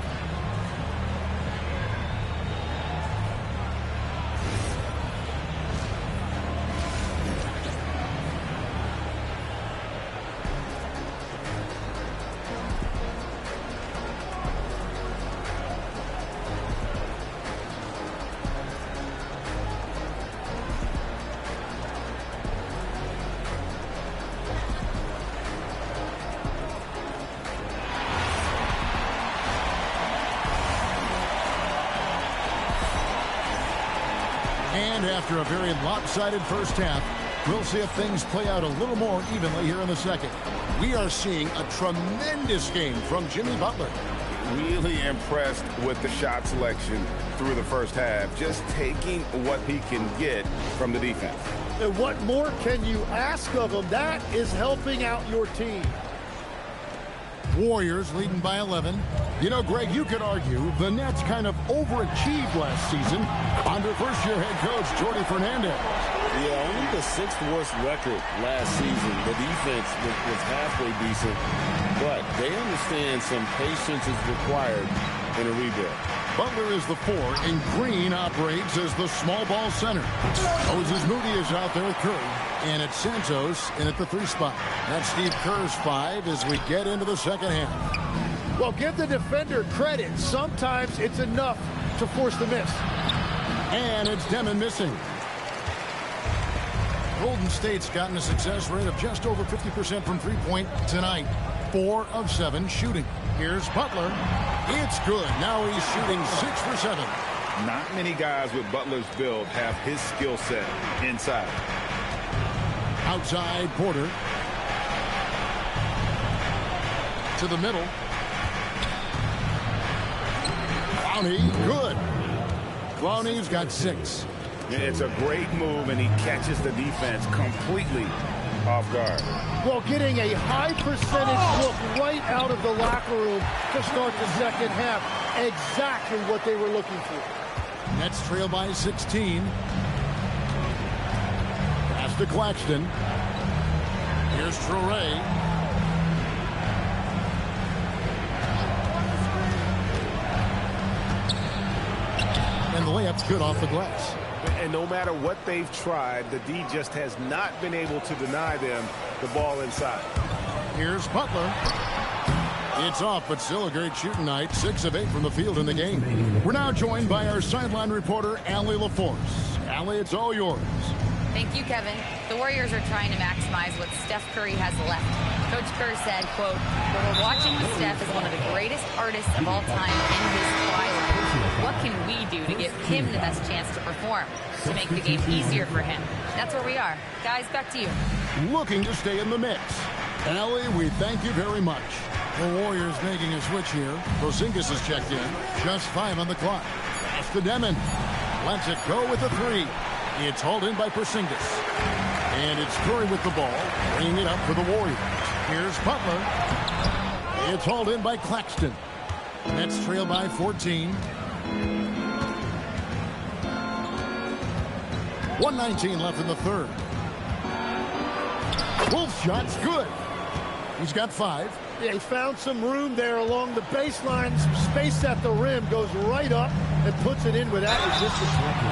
And after a very lopsided first half, we'll see if things play out a little more evenly here in the second. We are seeing a tremendous game from Jimmy Butler. Really impressed with the shot selection through the first half. Just taking what he can get from the defense. And what more can you ask of him? That is helping out your team. Warriors leading by 11. You know, Greg, you could argue the Nets kind of overachieved last season under first-year head coach Jordi Fernandez. Yeah, only the 6th worst record last season. The defense was halfway decent, but they understand some patience is required in a rebuild. Butler is the 4, and Green operates as the small ball center. Moses Moody is out there with Curry, and it's Santos in at the 3 spot. That's Steve Kerr's 5 as we get into the second half. Well, give the defender credit. Sometimes it's enough to force the miss. And it's Demon missing. Golden State's gotten a success rate of just over 50% from three-point tonight. 4 of 7 shooting. Here's Butler. It's good. Now he's shooting 6 for 7. Not many guys with Butler's build have his skill set inside. Outside Porter. To the middle. Clowney, good. Clowney's got 6. It's a great move, and he catches the defense completely off guard. Well, getting a high percentage look right out of the locker room to start the second half. Exactly what they were looking for. Nets trail by 16. Pass to Claxton. Here's Traore. And the layup's good off the glass. And no matter what they've tried, the D just has not been able to deny them the ball inside. Here's Butler. It's off, but still a great shooting night. 6 of 8 from the field in the game. We're now joined by our sideline reporter, Allie LaForce. Allie, it's all yours. Thank you, Kevin. The Warriors are trying to maximize what Steph Curry has left. Coach Kerr said, quote, "What we're watching with Steph is one of the greatest artists of all time in his twilight. What can we do to give him the best chance to perform, to make the game easier for him?" That's where we are. Guys, back to you. Looking to stay in the mix. Allie, we thank you very much. The Warriors making a switch here. Porzingis is checked in. Just 5 on the clock. Pass to Demon. Lets it go with a 3. It's hauled in by Porzingis. And it's Curry with the ball, bringing it up for the Warriors. Here's Butler. It's hauled in by Claxton. Nets trail by 14. 1:19 left in the third. Wolf shot's good. He's got 5. Yeah, he found some room there along the baseline. Space at the rim, goes right up and puts it in without resistance.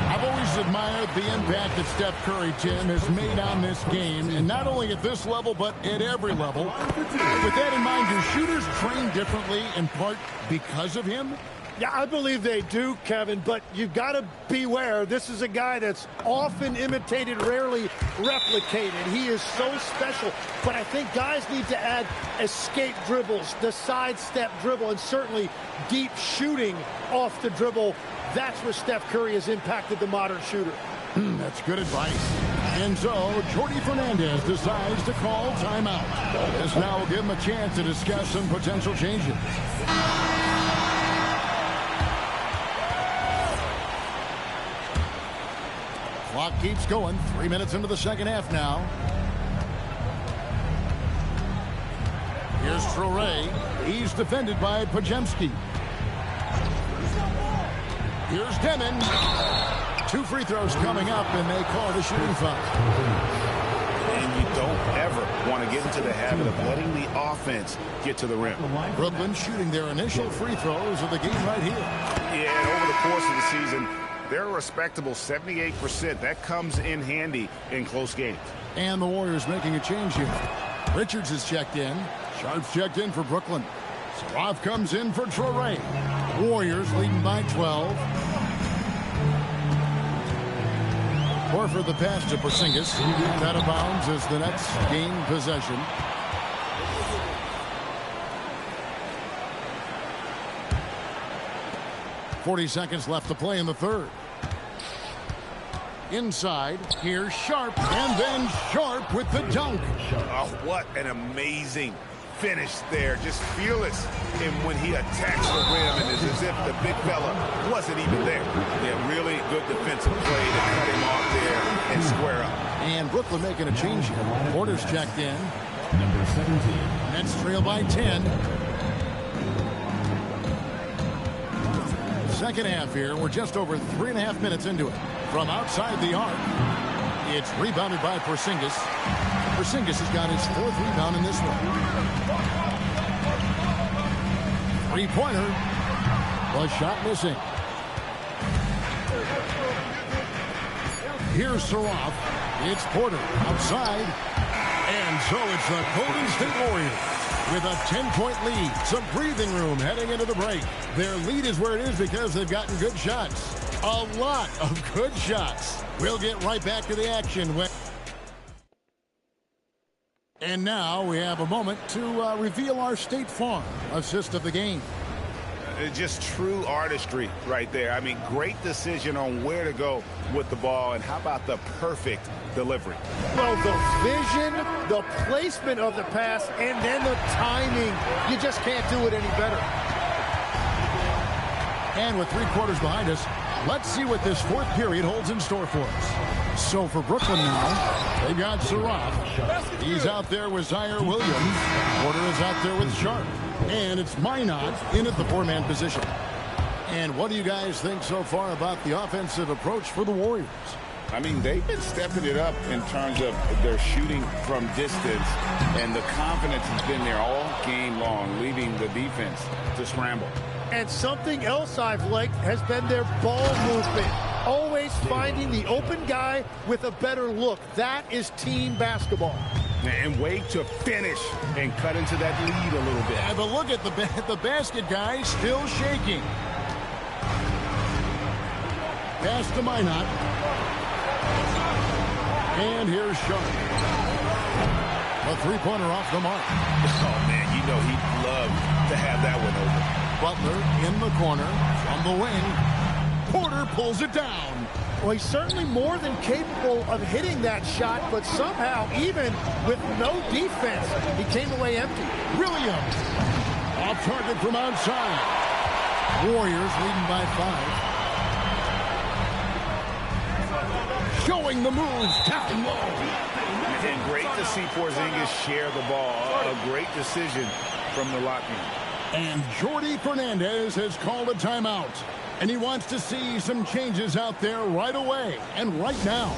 I've always admired the impact that Steph Curry, Tim, has made on this game, and not only at this level, but at every level. With that in mind, do shooters train differently in part because of him? Yeah, I believe they do, Kevin, but you've got to beware. This is a guy that's often imitated, rarely replicated. He is so special, but I think guys need to add escape dribbles, the sidestep dribble, and certainly deep shooting off the dribble. That's where Steph Curry has impacted the modern shooter. That's good advice. And so, Jordi Fernandez decides to call timeout. This now will give him a chance to discuss some potential changes. Clock keeps going. 3 minutes into the second half now. Here's Traore. He's defended by Podziemski. Here's Demon. 2 free throws coming up, and they call it a shooting foul. And you don't ever want to get into the habit of letting the offense get to the rim. Brooklyn shooting their initial free throws of the game right here. Yeah, and over the course of the season, they're a respectable 78%. That comes in handy in close games. And the Warriors making a change here. Richards is checked in. Sharp's checked in for Brooklyn. Saraf comes in for Traore. Warriors leading by 12. Horford the pass to Porzingis. Out of bounds as the Nets gain possession. .40 seconds left to play in the third. Inside, here's Sharp, and then Sharp with the dunk. Oh, what an amazing finish there. Just fearless in when he attacks the rim, and it's as if the big fella wasn't even there. Yeah, really good defensive play to cut him off there and square up. And Brooklyn making a change here. Porter's checked in. Number 17. Nets trail by 10. Second half here. We're just over 3.5 minutes into it. From outside the arc, it's rebounded by Porzingis. Porzingis has got his 4th rebound in this one. 3-pointer. The shot missing. Here's Saraf. It's Porter outside. And so it's the Golden State Warriors with a 10-point lead. Some breathing room heading into the break. Their lead is where it is because they've gotten good shots. A lot of good shots. We'll get right back to the action. And now we have a moment to reveal our State Farm assist of the game. Just true artistry right there. I mean, great decision on where to go with the ball, and how about the perfect delivery? Well, the vision, the placement of the pass, and then the timing. You just can't do it any better. And with 3 quarters behind us, let's see what this 4th period holds in store for us. So for Brooklyn now, they got Saraf. He's out there with Zaire Williams. Porter is out there with Sharp. And it's Minot in at the 4-man position. And what do you guys think so far about the offensive approach for the Warriors? I mean, they've been stepping it up in terms of their shooting from distance, and the confidence has been there all game long, leading the defense to scramble. And something else I've liked has been their ball movement. Always finding the open guy with a better look. That is team basketball. And wait to finish and cut into that lead a little bit. Yeah, but look at the basket guy still shaking. Pass to Minot. And here's Sharp. A three-pointer off the mark. Oh, man, you know he'd love to have that one over. Butler in the corner from the wing. Porter pulls it down. Well, he's certainly more than capable of hitting that shot, but somehow, even with no defense, he came away empty. Williams. Off target from outside. Warriors leading by 5. Showing the moves down low. And great to see Porzingis share the ball. A great decision from the lock man. And Jordi Fernandez has called a timeout. And he wants to see some changes out there right away and right now.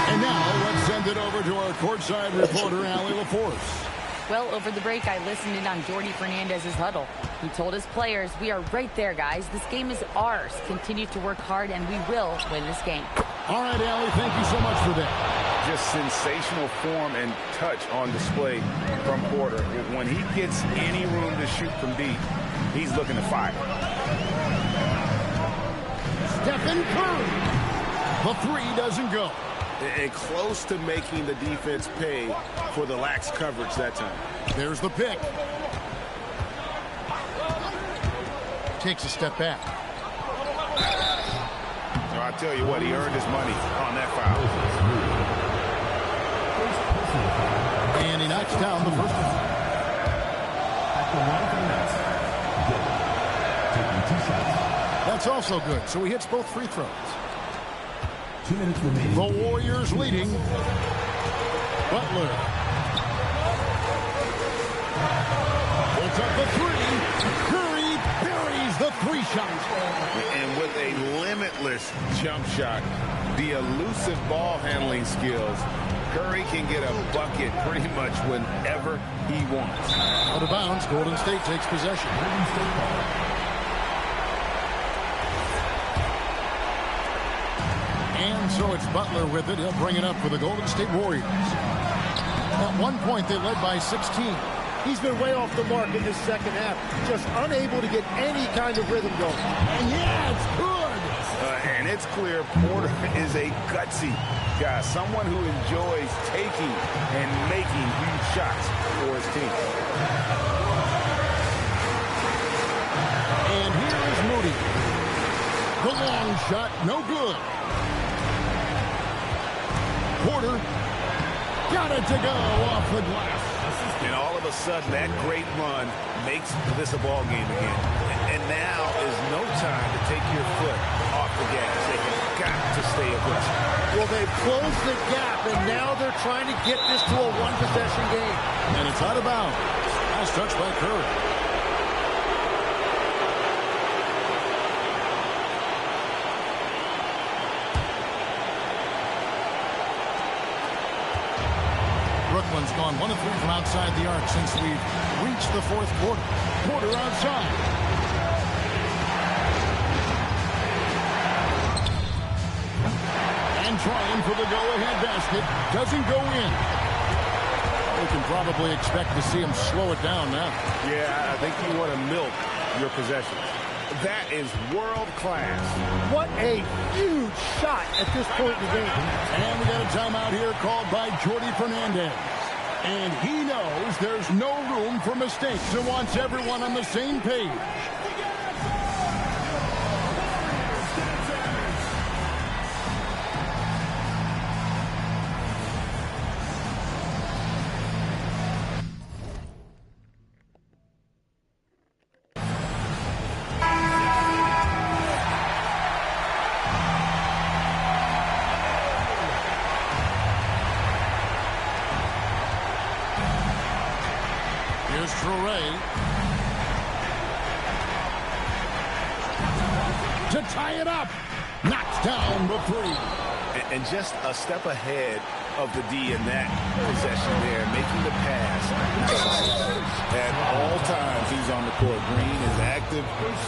And now let's send it over to our courtside reporter, Allie LaForce. Well, over the break, I listened in on Jordi Fernandez's huddle. He told his players, we are right there, guys. This game is ours. Continue to work hard, and we will win this game. All right, Allie, thank you so much for that. Just sensational form and touch on display from Porter. When he gets any room to shoot from deep, he's looking to fire. Stephen Curry. The three doesn't go. And close to making the defense pay for the lax coverage that time. There's the pick. Takes a step back. So I tell you what, he earned his money on that foul. And he knocks down the first one. That's also good. So he hits both free throws. 2 minutes remaining. The Warriors leading. Butler. Puts up the three. Curry buries the three shot. And with a limitless jump shot, the elusive ball handling skills, Curry can get a bucket pretty much whenever he wants. Out of bounds, Golden State takes possession. And so it's Butler with it. He'll bring it up for the Golden State Warriors. At one point, they led by 16. He's been way off the mark in this second half. Just unable to get any kind of rhythm going. And yeah, it's good. And it's clear Porter is a gutsy guy. Someone who enjoys taking and making huge shots for his team. And here is Moody. The long shot, no good. Porter got it to go off the glass. And all of a sudden, that great run makes this a ball game again. And now is no time to take your foot off the gas. They have got to stay aggressive. Well, they've closed the gap, and now they're trying to get this to a one-possession game. And it's out of bounds. Last touch by Curry. Brooklyn's gone 1 of 3 from outside the arc since we've reached the fourth quarter. Porter outside. And trying for the go-ahead basket. Doesn't go in. We can probably expect to see him slow it down now. Yeah, I think you want to milk your possessions. That is world class. What a huge shot at this point in the game. And we got a timeout here called by Jordi Fernandez. And he knows there's no room for mistakes and wants everyone on the same page. Here's Traore. To tie it up. Knocks down the three. And just a step ahead of the D in that possession there, making the pass. At all times, he's on the court. Green is active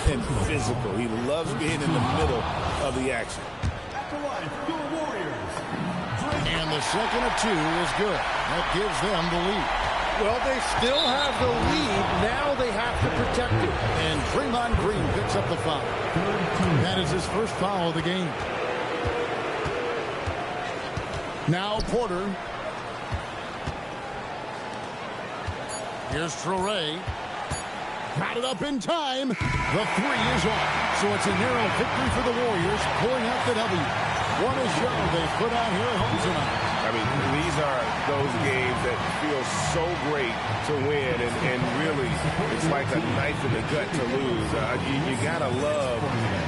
and physical. He loves being in the middle of the action. And the second of 2 is good. That gives them the lead. Well, they still have the lead. Now they have to protect it. And Draymond Green picks up the foul. That is his first foul of the game. Now Porter. Here's Traore. Got it up in time. The three is off. So it's a narrow victory for the Warriors, pulling out the W. What a show they put out here at home tonight. I mean, these are those games that feel so great to win, and really, it's like a knife in the gut to lose. You gotta love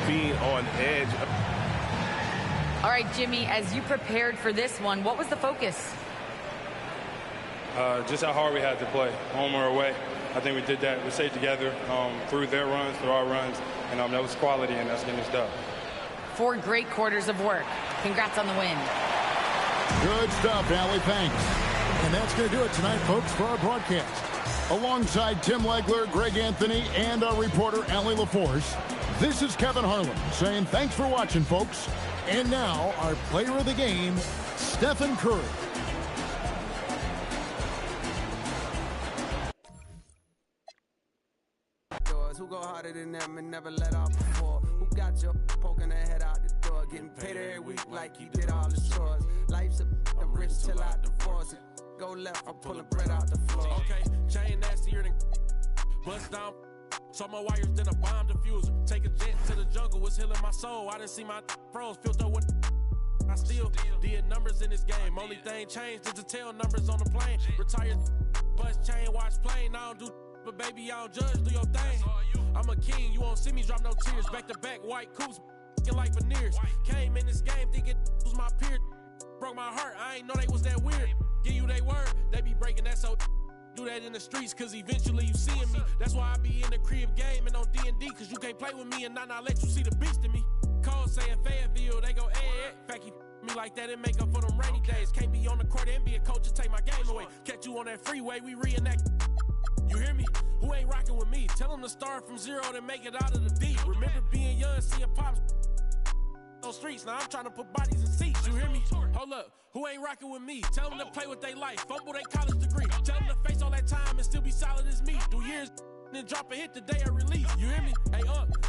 being on edge. All right, Jimmy, as you prepared for this one, what was the focus? Just how hard we had to play, home or away. I think we did that. We stayed together through their runs, through our runs, and that was quality, and that's getting us done. 4 great quarters of work. Congrats on the win. Good stuff, Allie. Thanks. And that's going to do it tonight, folks, for our broadcast. Alongside Tim Legler, Greg Anthony, and our reporter, Allie LaForce, this is Kevin Harlan saying thanks for watching, folks. And now, our player of the game, Stephen Curry. Who go harder than them and never let off before? Who got your poking their head out the door? Getting paid every week like you did all the chores. Life's a rich till I divorce it. Go left, I'm pulling bread out the floor. Okay, chain nastier than bust down. Saw my wires, then a bomb diffuser. Take a jet to the jungle, was healing my soul. I didn't see my froze, filter with. I still did numbers in this game. Only thing changed is the tail numbers on the plane. Retired, bust chain, watch plane. I don't do. But baby, I don't judge, do your thing. I'm a king, you won't see me drop no tears. Back to back, white coops, like veneers. Came in this game thinking was my peer. Broke my heart, I ain't know they was that weird. Give you they word, they be breaking that, so do that in the streets, cause eventually you seeing me. That's why I be in the crib game and on D&D, cause you can't play with me and not let you see the beast in me. Cole saying Fayetteville, they go, fact he me like that and make up for them rainy days. Can't be on the court and be a coach and take my game away. Catch you on that freeway, we reenact. You hear me? Who ain't rocking with me? Tell them to start from zero to make it out of the deep. Remember being young, seeing pops on streets. Now I'm trying to put bodies in seats. You hear me? Hold up. Who ain't rocking with me? Tell them to play with their life. Fumble their college degree. Tell them to face all that time and still be solid as me. Do years then drop a hit the day of release. You hear me? Hey,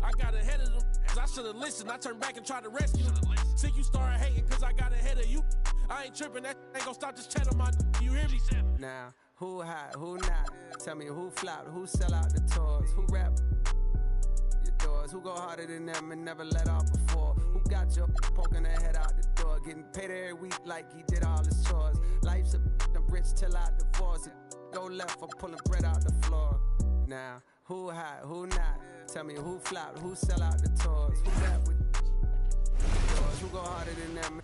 I got ahead of them. I should have listened. I turned back and tried to rescue them. See, you started hating cause I got ahead of you. I ain't tripping. That ain't gonna stop this chat on my. You hear me? Now. Who hot, who not? Tell me who flop, who sell out the tours, who rap your doors, who go harder than them and never let off before, who got your poking their head out the door, getting paid every week like he did all his chores. Life's a rich till I divorce it. Go left, I'm pulling bread out the floor. Now, who hot, who not? Tell me who flop, who sell out the tours, who rap with doors, who go harder than them.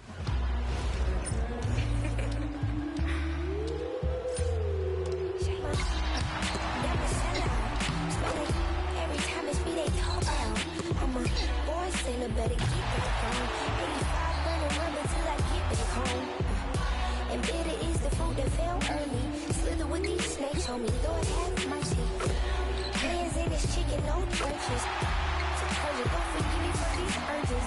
Every time it's me, they talk out. I'm a boy, sailor, better keep it going. 85 running until I get back home. And bitter is the food that fell early. Slither with these snakes on me, Lord have mercy. Hands in this chicken, no churches. So told you, don't forgive me for these urges.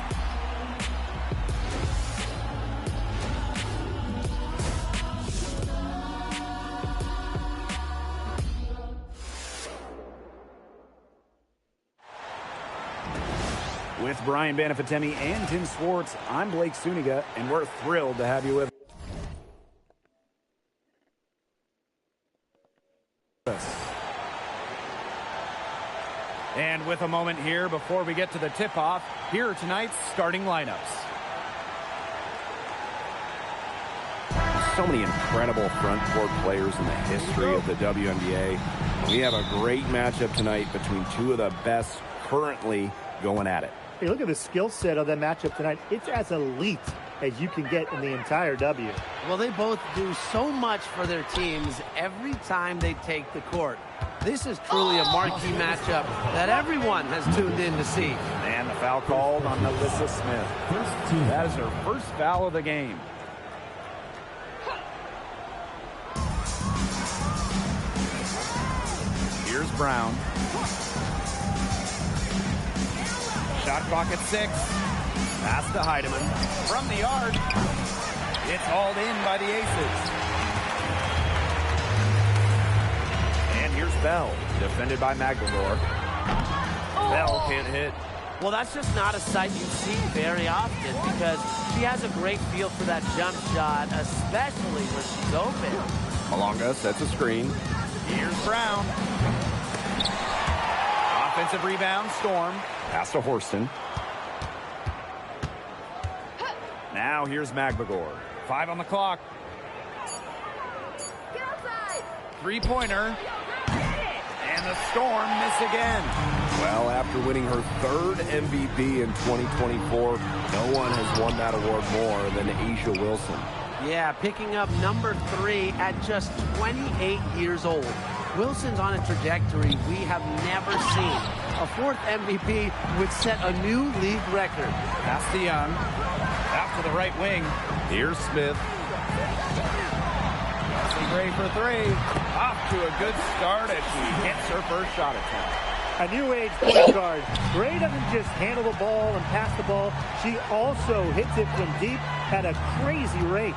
With Brian Banafitemi and Tim Swartz, I'm Blake Suniga, and we're thrilled to have you with us. And with a moment here before we get to the tip-off, here are tonight's starting lineups. So many incredible front court players in the history of the WNBA. We have a great matchup tonight between two of the best currently going at it. Hey, look at the skill set of that matchup tonight. It's as elite as you can get in the entire W. Well, they both do so much for their teams every time they take the court. This is truly a marquee matchup that everyone has tuned in to see. And the foul called on Alyssa Smith. That is her first foul of the game. Here's Brown. Shot clock at 6. Pass to Heidemann. From the arc. It's hauled in by the Aces. Bell, defended by Magdalor. Bell can't hit. Well, that's just not a sight you see very often because she has a great feel for that jump shot, especially when she's open. Malonga sets a screen. Here's Brown. Offensive rebound, Storm. Pass to Horston. Now here's Magbagor. 5 on the clock. Three-pointer. And the Storm miss again. Well, after winning her 3rd MVP in 2024, no one has won that award more than A'ja Wilson. Yeah, picking up number 3 at just 28 years old. Wilson's on a trajectory we have never seen. A 4th MVP would set a new league record. Pass to Young. Out to the right wing. Here's Smith. Chelsea Gray for 3. Off to a good start as she hits her first shot attempt. A new age point guard. Gray doesn't just handle the ball and pass the ball. She also hits it from deep at a crazy rate.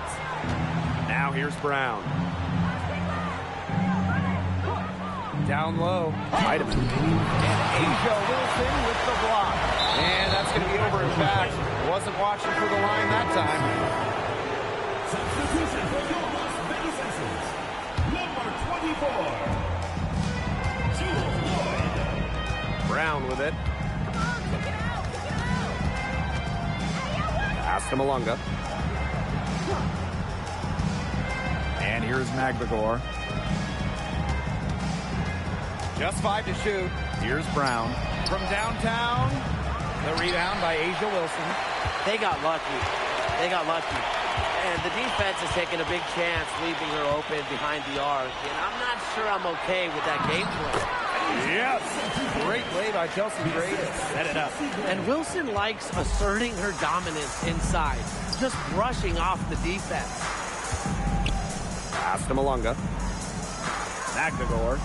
Now here's Brown. Down low. Heidemann. And A'ja Wilson with the block. And that's going to be over his back. Wasn't watching for the line that time. Substitution for your Las Vegas Aces. Number 24. Brown with it. Pass to Malonga. And here's Magbagor. Just 5 to shoot. Here's Brown. From downtown, the rebound by A'ja Wilson. They got lucky. They got lucky. And the defense is taking a big chance, leaving her open behind the arc. And I'm not sure I'm okay with that game plan. Yes! Great play by Chelsea Gray to set it up. And Wilson likes asserting her dominance inside, just brushing off the defense. Pass to Malonga. Magbagor.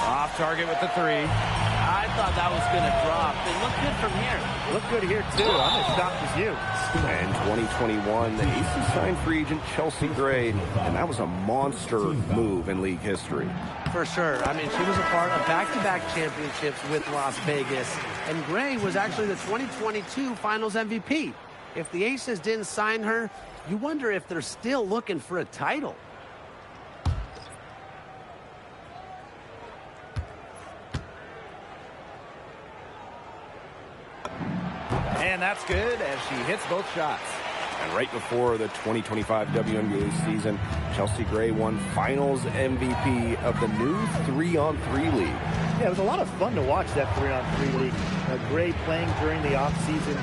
Off target with the 3. I thought that was going to drop. They look good from here. Look good here, too. I'm as shocked as you. In 2021, the Aces signed free agent Chelsea Gray, and that was a monster move in league history. For sure. I mean, she was a part of back-to-back championships with Las Vegas, and Gray was actually the 2022 Finals MVP. If the Aces didn't sign her, you wonder if they're still looking for a title. And that's good as she hits both shots. And right before the 2025 WNBA season, Chelsea Gray won Finals MVP of the new 3-on-3 league. Yeah, it was a lot of fun to watch that 3-on-3 league. Gray playing during the offseason,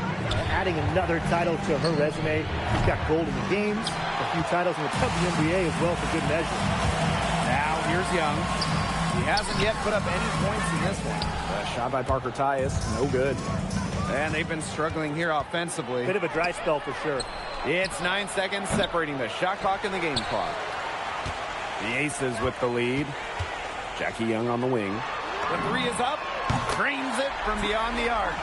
adding another title to her resume. She's got gold in the games, a few titles in the WNBA as well for good measure. Now here's Young. He hasn't yet put up any points in this one. Shot by Parker Tyus, no good. And they've been struggling here offensively. Bit of a dry spell for sure. It's 9 seconds separating the shot clock and the game clock. The Aces with the lead. Jackie Young on the wing. The 3 is up. Frames it from beyond the arc.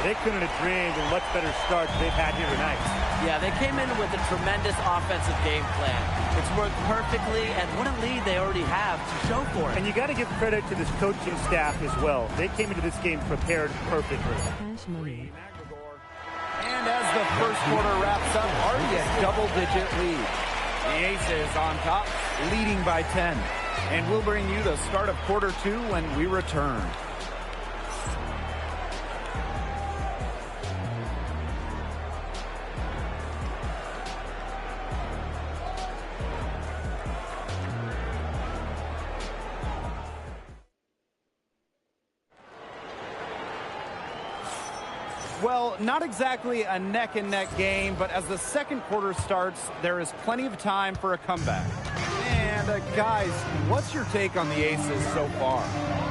They couldn't have dreamed of a much better start they've had here tonight. Yeah, they came in with a tremendous offensive game plan. It's worked perfectly, and what a lead they already have to show for it. And you got to give credit to this coaching staff as well. They came into this game prepared perfectly. And as the first quarter wraps up, already a double-digit lead. The Aces on top, leading by 10. And we'll bring you the start of quarter 2 when we return. Well, not exactly a neck-and-neck game, but as the second quarter starts, there is plenty of time for a comeback. And guys, what's your take on the Aces so far?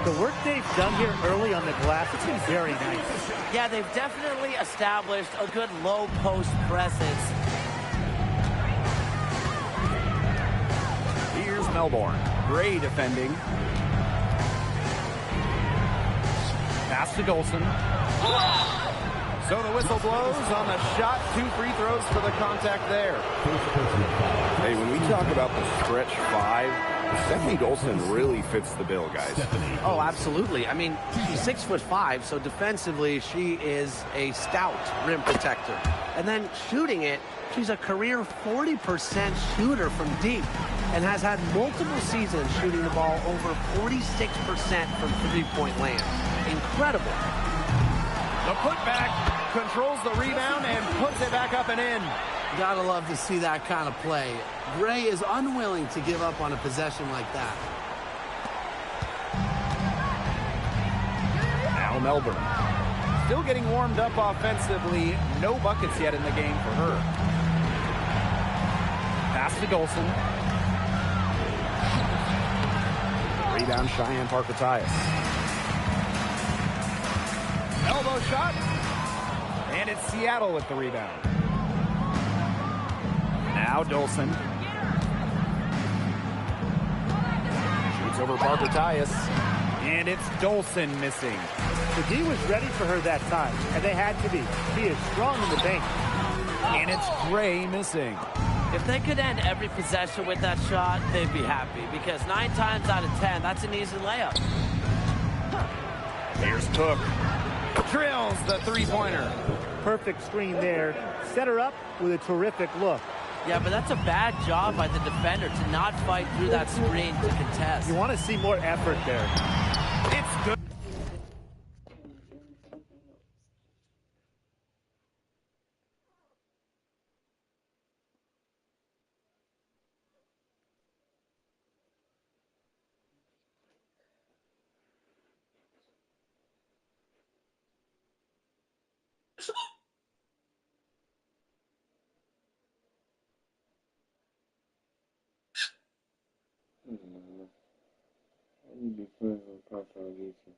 The work they've done here early on the glass, it's been very nice. Yeah, they've definitely established a good low post presence. Here's Melbourne. Gray defending. Pass to Dolson. So the whistle blows on the shot. 2 free throws for the contact there. Hey, when we talk about the stretch 5, Stephanie Dolson really fits the bill, guys. Oh, absolutely. I mean, she's 6'5", so defensively she is a stout rim protector. And then shooting it, she's a career 40% shooter from deep and has had multiple seasons shooting the ball over 46% from three-point land. Incredible. The putback controls the rebound and puts it back up and in. Gotta love to see that kind of play. Gray is unwilling to give up on a possession like that. Al Melbourne. Still getting warmed up offensively. No buckets yet in the game for her. Pass to Dolson. Rebound, Cheyenne Parker-Tyus. Elbow shot. And it's Seattle with the rebound. Now Dolson. Shoots over Parker-Tyus. And it's Dolson missing. The D was ready for her that time, and they had to be. She is strong in the paint. And it's Gray missing. If they could end every possession with that shot, they'd be happy, because 9 times out of 10, that's an easy layup. Here's Cook. Drills the three-pointer. Perfect screen there. Set her up with a terrific look. Yeah, but that's a bad job by the defender to not fight through that screen to contest. You want to see more effort there. It's good. I need to be friends with Papa Lisa.